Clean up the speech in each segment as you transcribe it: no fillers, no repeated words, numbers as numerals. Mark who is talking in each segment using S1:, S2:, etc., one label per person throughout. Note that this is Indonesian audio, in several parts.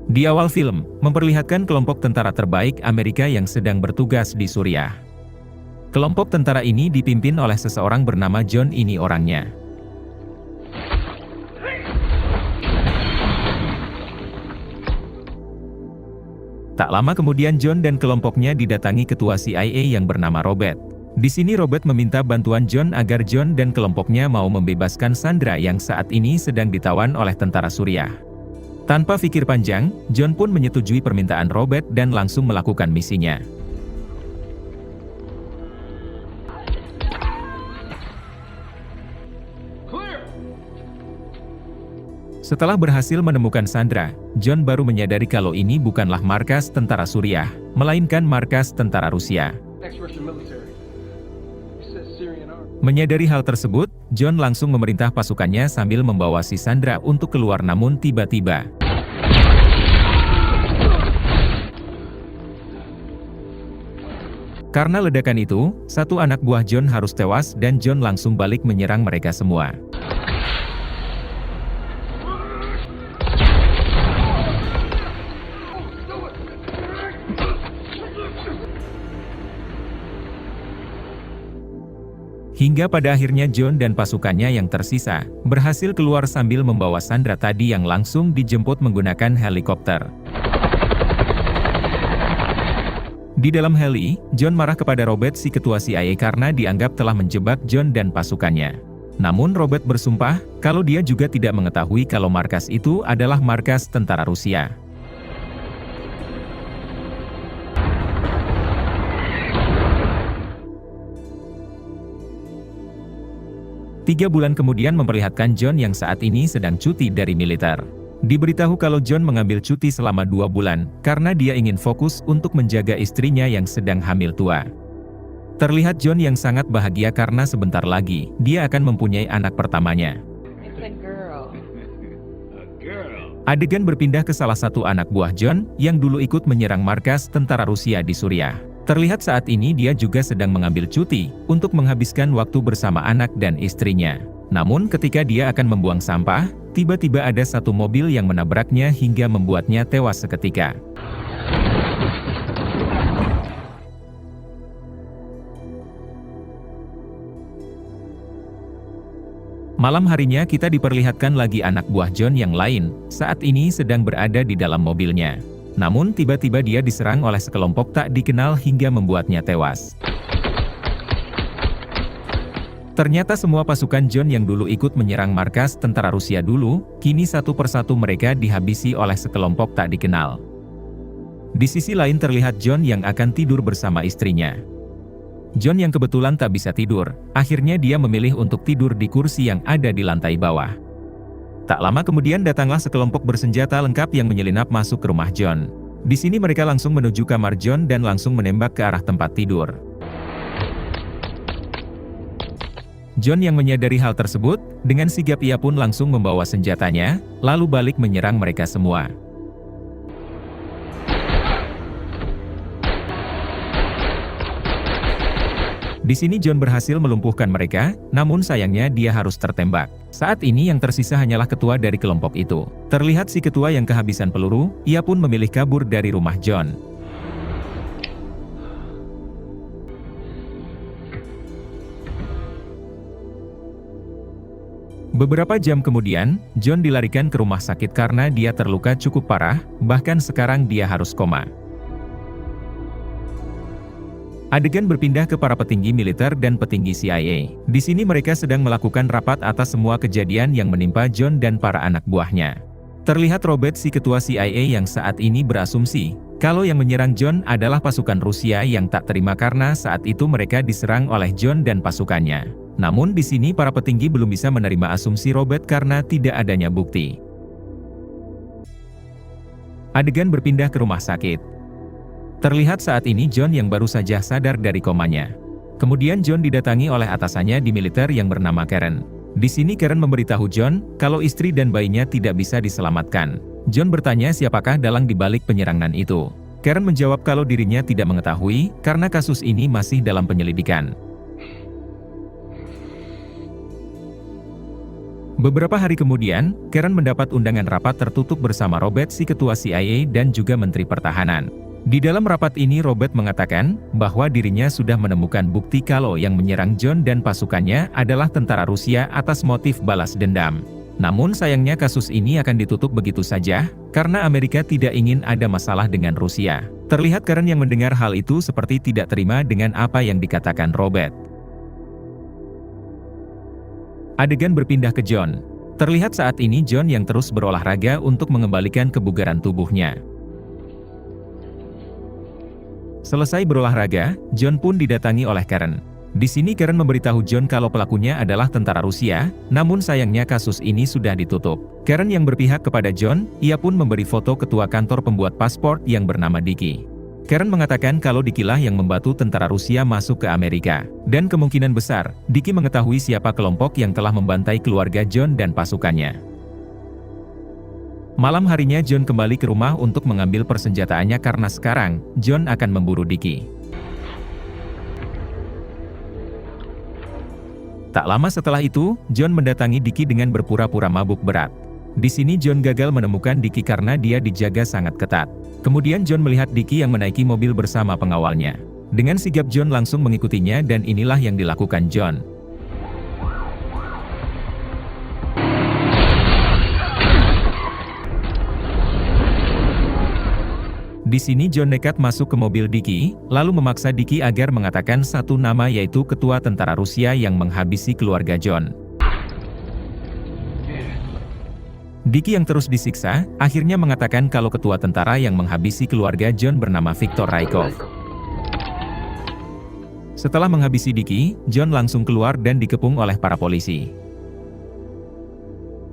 S1: Di awal film, memperlihatkan kelompok tentara terbaik Amerika yang sedang bertugas di Suriah. Kelompok tentara ini dipimpin oleh seseorang bernama John. Ini orangnya. Tak lama kemudian John dan kelompoknya didatangi ketua CIA yang bernama Robert. Di sini Robert meminta bantuan John agar John dan kelompoknya mau membebaskan Sandra yang saat ini sedang ditawan oleh tentara Suriah. Tanpa pikir panjang, John pun menyetujui permintaan Robert dan langsung melakukan misinya. Setelah berhasil menemukan Sandra, John baru menyadari kalau ini bukanlah markas tentara Suriah, melainkan markas tentara Rusia. Menyadari hal tersebut, John langsung memerintah pasukannya sambil membawa si Sandra untuk keluar, namun tiba-tiba karena ledakan itu, satu anak buah John harus tewas dan John langsung balik menyerang mereka semua. Hingga pada akhirnya John dan pasukannya yang tersisa, berhasil keluar sambil membawa Sandra tadi yang langsung dijemput menggunakan helikopter. Di dalam heli, John marah kepada Robert si ketua CIA karena dianggap telah menjebak John dan pasukannya. Namun Robert bersumpah, kalau dia juga tidak mengetahui kalau markas itu adalah markas tentara Rusia. 3 bulan kemudian memperlihatkan John yang saat ini sedang cuti dari militer. Diberitahu kalau John mengambil cuti selama 2 bulan, karena dia ingin fokus untuk menjaga istrinya yang sedang hamil tua. Terlihat John yang sangat bahagia karena sebentar lagi, dia akan mempunyai anak pertamanya. Adegan berpindah ke salah satu anak buah John, yang dulu ikut menyerang markas tentara Rusia di Suriah. Terlihat saat ini dia juga sedang mengambil cuti, untuk menghabiskan waktu bersama anak dan istrinya. Namun ketika dia akan membuang sampah, tiba-tiba ada satu mobil yang menabraknya hingga membuatnya tewas seketika. Malam harinya kita diperlihatkan lagi anak buah John yang lain, saat ini sedang berada di dalam mobilnya. Namun tiba-tiba dia diserang oleh sekelompok tak dikenal hingga membuatnya tewas. Ternyata semua pasukan John yang dulu ikut menyerang markas tentara Rusia dulu, kini satu persatu mereka dihabisi oleh sekelompok tak dikenal. Di sisi lain terlihat John yang akan tidur bersama istrinya. John yang kebetulan tak bisa tidur, akhirnya dia memilih untuk tidur di kursi yang ada di lantai bawah. Tak lama kemudian datanglah sekelompok bersenjata lengkap yang menyelinap masuk ke rumah John. Di sini mereka langsung menuju kamar John dan langsung menembak ke arah tempat tidur. John yang menyadari hal tersebut, dengan sigap ia pun langsung membawa senjatanya, lalu balik menyerang mereka semua. Di sini John berhasil melumpuhkan mereka, namun sayangnya dia harus tertembak. Saat ini yang tersisa hanyalah ketua dari kelompok itu. Terlihat si ketua yang kehabisan peluru, ia pun memilih kabur dari rumah John. Beberapa jam kemudian, John dilarikan ke rumah sakit karena dia terluka cukup parah, bahkan sekarang dia harus koma. Adegan berpindah ke para petinggi militer dan petinggi CIA. Di sini mereka sedang melakukan rapat atas semua kejadian yang menimpa John dan para anak buahnya. Terlihat Robert si ketua CIA yang saat ini berasumsi, kalau yang menyerang John adalah pasukan Rusia yang tak terima karena saat itu mereka diserang oleh John dan pasukannya. Namun di sini para petinggi belum bisa menerima asumsi Robert karena tidak adanya bukti. Adegan berpindah ke rumah sakit. Terlihat saat ini John yang baru saja sadar dari komanya. Kemudian John didatangi oleh atasannya di militer yang bernama Karen. Di sini Karen memberitahu John, kalau istri dan bayinya tidak bisa diselamatkan. John bertanya siapakah dalang di balik penyerangan itu. Karen menjawab kalau dirinya tidak mengetahui, karena kasus ini masih dalam penyelidikan. Beberapa hari kemudian, Karen mendapat undangan rapat tertutup bersama Robert, si ketua CIA dan juga Menteri Pertahanan. Di dalam rapat ini Robert mengatakan bahwa dirinya sudah menemukan bukti kalau yang menyerang John dan pasukannya adalah tentara Rusia atas motif balas dendam. Namun sayangnya kasus ini akan ditutup begitu saja, karena Amerika tidak ingin ada masalah dengan Rusia. Terlihat Karen yang mendengar hal itu seperti tidak terima dengan apa yang dikatakan Robert. Adegan berpindah ke John. Terlihat saat ini John yang terus berolahraga untuk mengembalikan kebugaran tubuhnya. Selesai berolahraga, John pun didatangi oleh Karen. Di sini Karen memberitahu John kalau pelakunya adalah tentara Rusia, namun sayangnya kasus ini sudah ditutup. Karen yang berpihak kepada John, ia pun memberi foto ketua kantor pembuat paspor yang bernama Dicky. Karen mengatakan kalau Dicky lah yang membantu tentara Rusia masuk ke Amerika. Dan kemungkinan besar, Dicky mengetahui siapa kelompok yang telah membantai keluarga John dan pasukannya. Malam harinya John kembali ke rumah untuk mengambil persenjataannya karena sekarang, John akan memburu Dicky. Tak lama setelah itu, John mendatangi Dicky dengan berpura-pura mabuk berat. Di sini John gagal menemukan Dicky karena dia dijaga sangat ketat. Kemudian John melihat Dicky yang menaiki mobil bersama pengawalnya. Dengan sigap John langsung mengikutinya dan inilah yang dilakukan John. Di sini John nekat masuk ke mobil Dicky, lalu memaksa Dicky agar mengatakan satu nama yaitu ketua tentara Rusia yang menghabisi keluarga John. Dicky yang terus disiksa, akhirnya mengatakan kalau ketua tentara yang menghabisi keluarga John bernama Viktor Rykov. Setelah menghabisi Dicky, John langsung keluar dan dikepung oleh para polisi.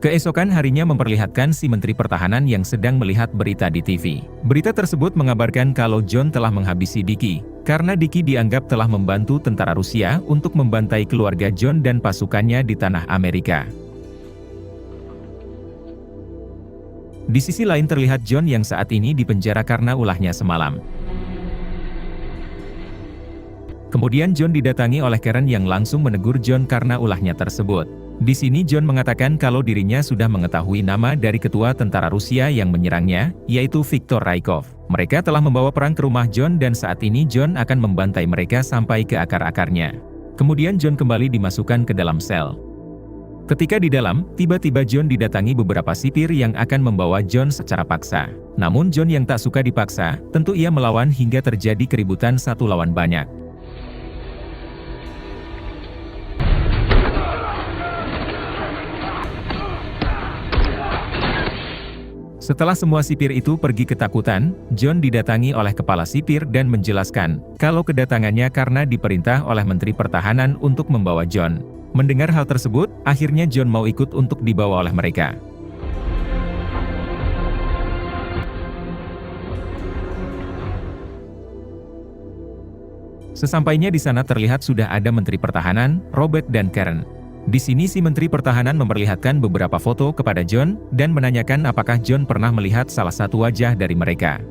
S1: Keesokan harinya memperlihatkan si Menteri Pertahanan yang sedang melihat berita di TV. Berita tersebut mengabarkan kalau John telah menghabisi Dicky, karena Dicky dianggap telah membantu tentara Rusia untuk membantai keluarga John dan pasukannya di tanah Amerika. Di sisi lain terlihat John yang saat ini dipenjara karena ulahnya semalam. Kemudian John didatangi oleh Karen yang langsung menegur John karena ulahnya tersebut. Di sini John mengatakan kalau dirinya sudah mengetahui nama dari ketua tentara Rusia yang menyerangnya, yaitu Viktor Rykov. Mereka telah membawa perang ke rumah John dan saat ini John akan membantai mereka sampai ke akar-akarnya. Kemudian John kembali dimasukkan ke dalam sel. Ketika di dalam, tiba-tiba John didatangi beberapa sipir yang akan membawa John secara paksa. Namun John yang tak suka dipaksa, tentu ia melawan hingga terjadi keributan satu lawan banyak. Setelah semua sipir itu pergi ketakutan, John didatangi oleh kepala sipir dan menjelaskan kalau kedatangannya karena diperintah oleh Menteri Pertahanan untuk membawa John. Mendengar hal tersebut, akhirnya John mau ikut untuk dibawa oleh mereka. Sesampainya di sana terlihat sudah ada Menteri Pertahanan, Robert dan Karen. Di sini si Menteri Pertahanan memperlihatkan beberapa foto kepada John dan menanyakan apakah John pernah melihat salah satu wajah dari mereka.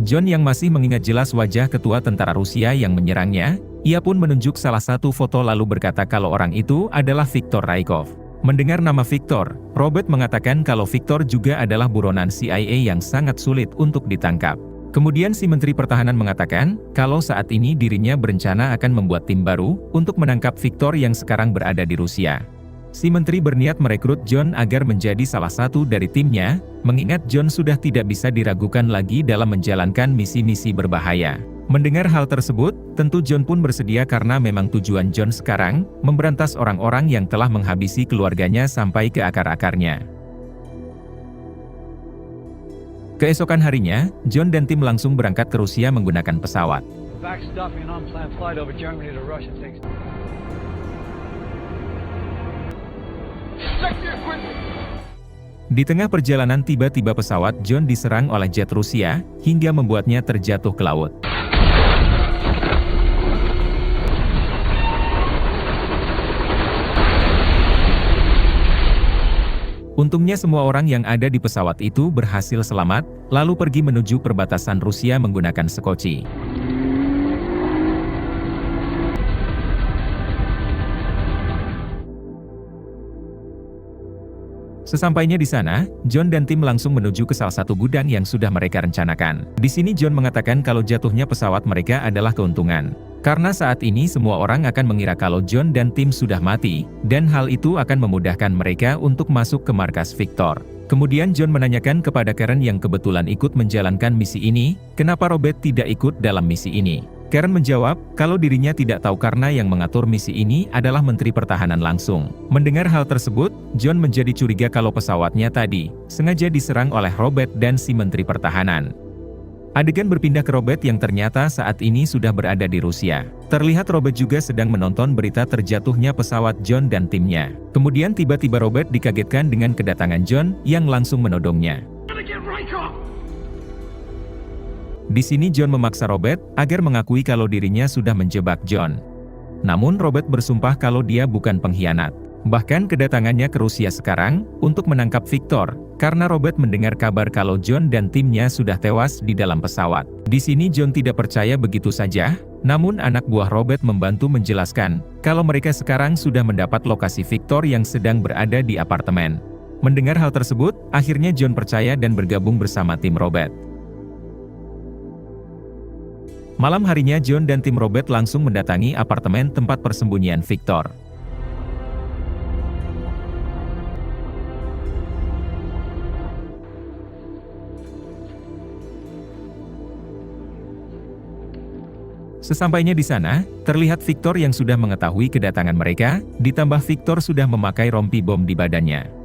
S1: John yang masih mengingat jelas wajah ketua tentara Rusia yang menyerangnya, ia pun menunjuk salah satu foto lalu berkata kalau orang itu adalah Viktor Rykov. Mendengar nama Viktor, Robert mengatakan kalau Viktor juga adalah buronan CIA yang sangat sulit untuk ditangkap. Kemudian si Menteri Pertahanan mengatakan kalau saat ini dirinya berencana akan membuat tim baru untuk menangkap Viktor yang sekarang berada di Rusia. Si Menteri berniat merekrut John agar menjadi salah satu dari timnya, mengingat John sudah tidak bisa diragukan lagi dalam menjalankan misi-misi berbahaya. Mendengar hal tersebut, tentu John pun bersedia karena memang tujuan John sekarang, memberantas orang-orang yang telah menghabisi keluarganya sampai ke akar-akarnya. Keesokan harinya, John dan tim langsung berangkat ke Rusia menggunakan pesawat. Di tengah perjalanan tiba-tiba pesawat John diserang oleh jet Rusia, hingga membuatnya terjatuh ke laut. Untungnya semua orang yang ada di pesawat itu berhasil selamat, lalu pergi menuju perbatasan Rusia menggunakan Skoci. Sesampainya di sana, John dan tim langsung menuju ke salah satu gudang yang sudah mereka rencanakan. Di sini John mengatakan kalau jatuhnya pesawat mereka adalah keuntungan. Karena saat ini semua orang akan mengira kalau John dan tim sudah mati, dan hal itu akan memudahkan mereka untuk masuk ke markas Victor. Kemudian John menanyakan kepada Karen yang kebetulan ikut menjalankan misi ini, kenapa Robert tidak ikut dalam misi ini. Karen menjawab, kalau dirinya tidak tahu karena yang mengatur misi ini adalah Menteri Pertahanan langsung. Mendengar hal tersebut, John menjadi curiga kalau pesawatnya tadi sengaja diserang oleh Robert dan si Menteri Pertahanan. Adegan berpindah ke Robert yang ternyata saat ini sudah berada di Rusia. Terlihat Robert juga sedang menonton berita terjatuhnya pesawat John dan timnya. Kemudian tiba-tiba Robert dikagetkan dengan kedatangan John yang langsung menodongnya. Di sini John memaksa Robert agar mengakui kalau dirinya sudah menjebak John. Namun Robert bersumpah kalau dia bukan pengkhianat. Bahkan kedatangannya ke Rusia sekarang untuk menangkap Victor, karena Robert mendengar kabar kalau John dan timnya sudah tewas di dalam pesawat. Di sini John tidak percaya begitu saja, namun anak buah Robert membantu menjelaskan kalau mereka sekarang sudah mendapat lokasi Victor yang sedang berada di apartemen. Mendengar hal tersebut, akhirnya John percaya dan bergabung bersama tim Robert. Malam harinya John dan tim Robert langsung mendatangi apartemen tempat persembunyian Victor. Sesampainya di sana, terlihat Victor yang sudah mengetahui kedatangan mereka, ditambah Victor sudah memakai rompi bom di badannya.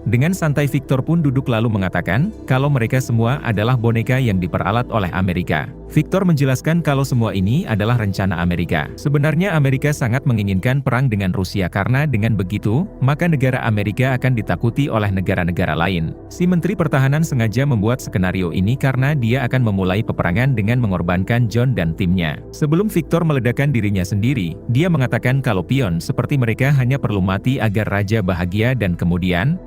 S1: Dengan santai Victor pun duduk lalu mengatakan, kalau mereka semua adalah boneka yang diperalat oleh Amerika. Victor menjelaskan kalau semua ini adalah rencana Amerika. Sebenarnya Amerika sangat menginginkan perang dengan Rusia karena dengan begitu, maka negara Amerika akan ditakuti oleh negara-negara lain. Si Menteri Pertahanan sengaja membuat skenario ini karena dia akan memulai peperangan dengan mengorbankan John dan timnya. Sebelum Victor meledakkan dirinya sendiri, dia mengatakan kalau pion seperti mereka hanya perlu mati agar raja bahagia dan kemudian,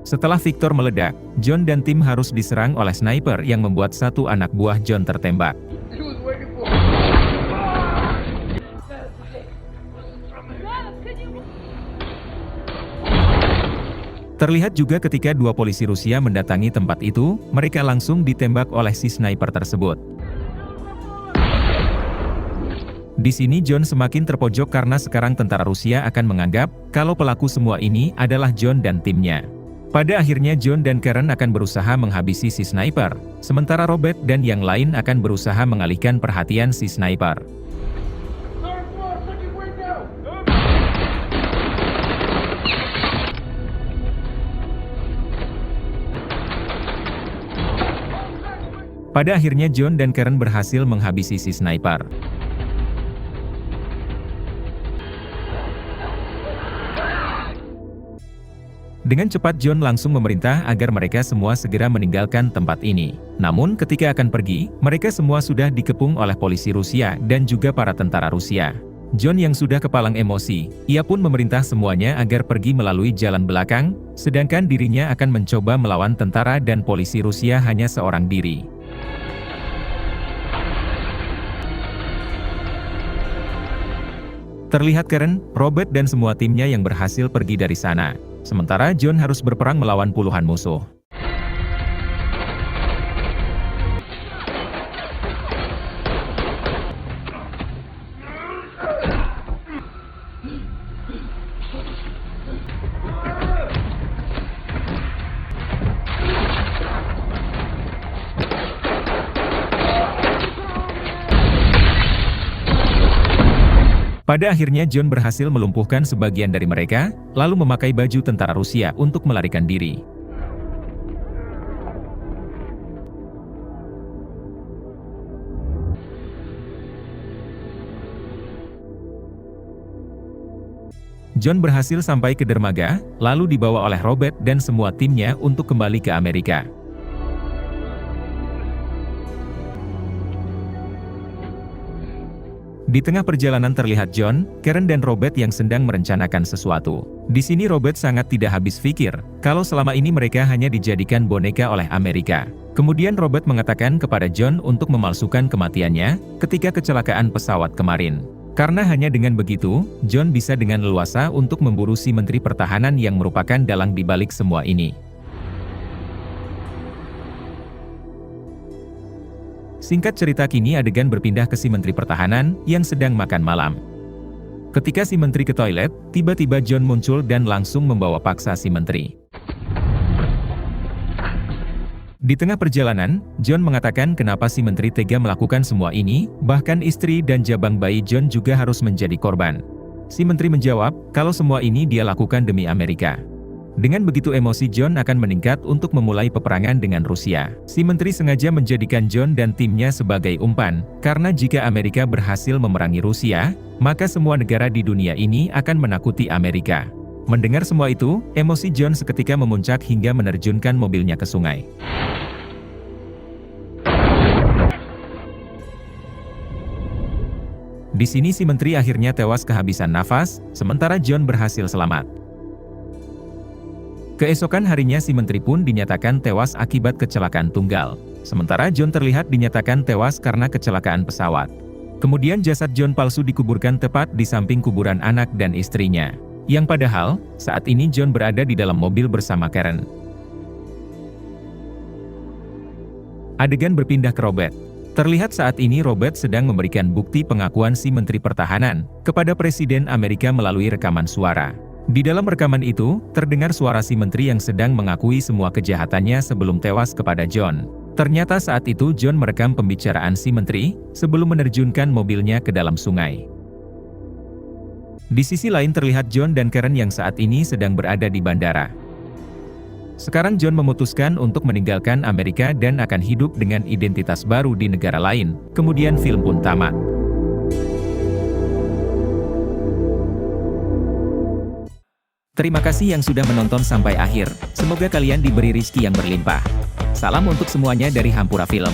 S1: setelah Victor meledak, John dan tim harus diserang oleh sniper yang membuat satu anak buah John tertembak. Terlihat juga ketika dua polisi Rusia mendatangi tempat itu, mereka langsung ditembak oleh si sniper tersebut. Di sini John semakin terpojok karena sekarang tentara Rusia akan menganggap kalau pelaku semua ini adalah John dan timnya. Pada akhirnya John dan Karen akan berusaha menghabisi si sniper, sementara Robert dan yang lain akan berusaha mengalihkan perhatian si sniper. Pada akhirnya John dan Karen berhasil menghabisi si sniper. Dengan cepat John langsung memerintah agar mereka semua segera meninggalkan tempat ini. Namun ketika akan pergi, mereka semua sudah dikepung oleh polisi Rusia dan juga para tentara Rusia. John yang sudah kepalang emosi, ia pun memerintah semuanya agar pergi melalui jalan belakang, sedangkan dirinya akan mencoba melawan tentara dan polisi Rusia hanya seorang diri. Terlihat Karen, Robert dan semua timnya yang berhasil pergi dari sana. Sementara John harus berperang melawan puluhan musuh. Pada akhirnya John berhasil melumpuhkan sebagian dari mereka, lalu memakai baju tentara Rusia untuk melarikan diri. John berhasil sampai ke dermaga, lalu dibawa oleh Robert dan semua timnya untuk kembali ke Amerika. Di tengah perjalanan terlihat John, Karen dan Robert yang sedang merencanakan sesuatu. Di sini Robert sangat tidak habis pikir, kalau selama ini mereka hanya dijadikan boneka oleh Amerika. Kemudian Robert mengatakan kepada John untuk memalsukan kematiannya ketika kecelakaan pesawat kemarin. Karena hanya dengan begitu, John bisa dengan leluasa untuk memburu si Menteri Pertahanan yang merupakan dalang di balik semua ini. Singkat cerita, kini adegan berpindah ke si Menteri Pertahanan yang sedang makan malam. Ketika si Menteri ke toilet, tiba-tiba John muncul dan langsung membawa paksa si Menteri. Di tengah perjalanan, John mengatakan kenapa si Menteri tega melakukan semua ini, bahkan istri dan jabang bayi John juga harus menjadi korban. Si Menteri menjawab, kalau semua ini dia lakukan demi Amerika. Dengan begitu emosi John akan meningkat untuk memulai peperangan dengan Rusia. Si Menteri sengaja menjadikan John dan timnya sebagai umpan, karena jika Amerika berhasil memerangi Rusia, maka semua negara di dunia ini akan menakuti Amerika. Mendengar semua itu, emosi John seketika memuncak hingga menerjunkan mobilnya ke sungai. Di sini si Menteri akhirnya tewas kehabisan nafas, sementara John berhasil selamat. Keesokan harinya si Menteri pun dinyatakan tewas akibat kecelakaan tunggal. Sementara John terlihat dinyatakan tewas karena kecelakaan pesawat. Kemudian jasad John palsu dikuburkan tepat di samping kuburan anak dan istrinya. Yang padahal, saat ini John berada di dalam mobil bersama Karen. Adegan berpindah ke Robert. Terlihat saat ini Robert sedang memberikan bukti pengakuan si Menteri Pertahanan kepada Presiden Amerika melalui rekaman suara. Di dalam rekaman itu, terdengar suara si Menteri yang sedang mengakui semua kejahatannya sebelum tewas kepada John. Ternyata saat itu John merekam pembicaraan si Menteri sebelum menerjunkan mobilnya ke dalam sungai. Di sisi lain terlihat John dan Karen yang saat ini sedang berada di bandara. Sekarang John memutuskan untuk meninggalkan Amerika dan akan hidup dengan identitas baru di negara lain. Kemudian film pun tamat. Terima kasih yang sudah menonton sampai akhir. Semoga kalian diberi rezeki yang berlimpah. Salam untuk semuanya dari Hampura Film.